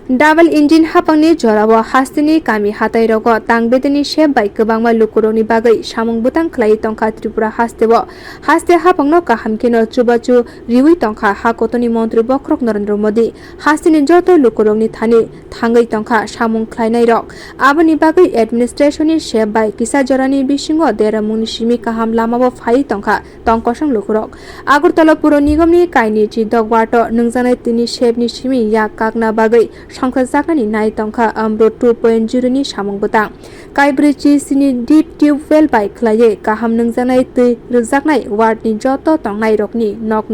Double engine hapangni jorao hasteni kami hatai rogo tang bedeni shep bai kwbangma lukurokni bagwi samwng bwtang khwlai tongkha Tripura Haste hapangno kaham keno chubachu riwi tongkha hakotoni montri bwkhak Narendra Modi hasteni joto lukurokni thani thangwi tongkha samwng khlainai rok aboni bagwi administration ni shep bai kisa jorani bisingo deramungni simi kaham lamao phai tongkha tongkosang lukurok Agartala Puro Nigomni kaini chidok wato nungjanai twini shep ni simi yak kakna bagwi সংখ্যাজাকনানি নাই Tankha Amrut-2.0'ni samwng bwtang kaibrechi sini deep tube well bai khwlai kaham nungjanai twi rwjaknai ward ni joto tongnai rokni nok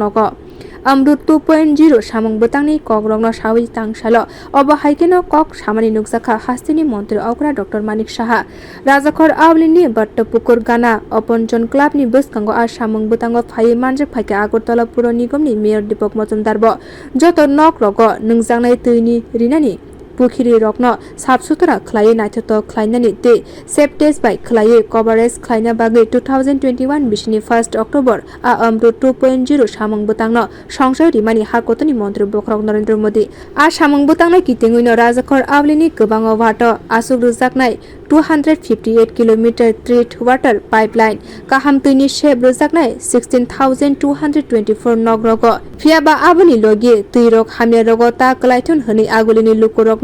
Amrut-2.0 samwng bwtangni kogrokno sawi tang salo obo haikeno kok samani nukjakha hasteni montri okra Dr.Manik saha rajakhor aguli bhattapukur gana Aponjan club ni bwskango a samwng bwtango phai manjak phaike Agartala Puro Nigomni mayor Deepak Majumdar bo joto nok rogo nungjaknai twini rinani pukhiri rokno sabsutra khlai naithoto khlainani te septes bai khlai coverage khlaina bagwi 2021 bisini 1 October a Amrut-2.0 samwng bwtangno songsai rimani hakotoni montri bwkhak Narendra Modi a samwng bwtangno kitinguino rajakhor ablini kwbangma wato asuk rwjaknai 258 km treat water pipeline kaham twini shep rwjaknai 16,224 nog rogo phiaba aboni logi twi rok hamya rogo ta klaithon hni agulini lukurok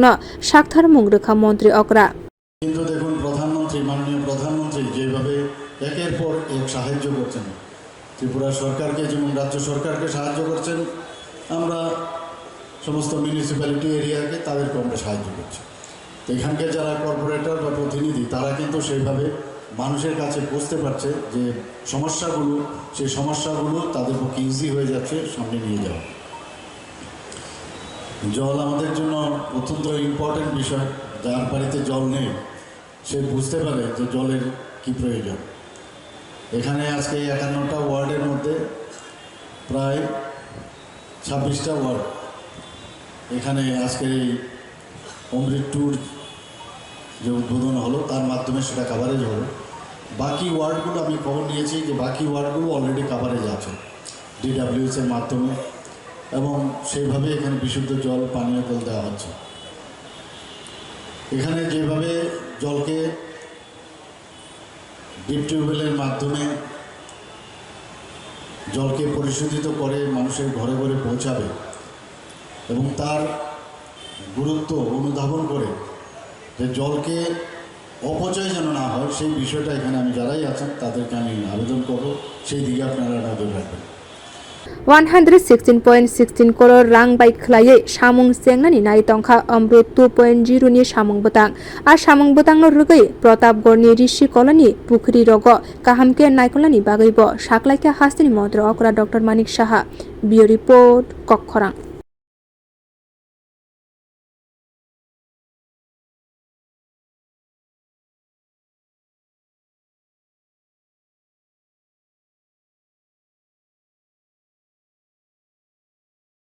সাক্ষার রক্ষা মন্ত্রী okra কিন্তু দেখুন মাননীয় প্রধানমন্ত্রী যেভাবে একের পর এক সাহায্য করছেন ত্রিপুরা সরকারকে যেমন রাজ্য সরকারকে সাহায্য করছেন আমরা সমস্ত মিউনিসিপ্যালিটি এরিয়াকে তাদেরকে আমরা সাহায্য করছি তো এখানকার যারা কর্পোরেটর বা প্রতিনিধি তারা কিন্তু সেইভাবে মানুষের কাছে বুঝতে পারছে যে সেই সমস্যাগুলো তাদের পক্ষে ইজি হয়ে যাচ্ছে সামনে নিয়ে যাওয়া জল আমাদের জন্য অত্যন্ত ইম্পর্টেন্ট বিষয় যার বাড়িতে জল নেই সে বুঝতে পারে যে জলের কি প্রয়োজন এখানে আজকে ৫১টা ওয়ার্ডের মধ্যে প্রায় ২৬টা ওয়ার্ড এখানে আজকের এই অমৃত-2'র যে উদ্বোধন হলো তার মাধ্যমে সেটা কাভারেজ হলো বাকি ওয়ার্ডগুলো আমি খবর নিয়েছি যে বাকি ওয়ার্ডগুলো অলরেডি কাভারেজ আছে DWS-এর মাধ্যমে এবং সেইভাবে এখানে বিশুদ্ধ জল পানীয় জল দেওয়া হচ্ছে এখানে যেভাবে জলকে ডিপ টিউবওয়েলের মাধ্যমে জলকে পরিশোধিত করে মানুষের ঘরে ঘরে পৌঁছাবে এবং তার গুরুত্ব অনুধাবন করে যে জলকে অপচয় যেন না হয় সেই বিষয়টা এখানে আমি যারাই আছেন তাদেরকে আমি আবেদন করব সেই দিকে আপনারা নজর রাখবেন 116.16 crore rang bai khlai samwng sengnani nai tongkha Amrut-2.0 ni samwng bwtang a samwng bwtang no rwgui Pratapgarh ni rishi colony pukhri rogo kahamke naikolani bagwi bo saklaika hasteni montri okra Dr.Manik saha bio report kokkhorang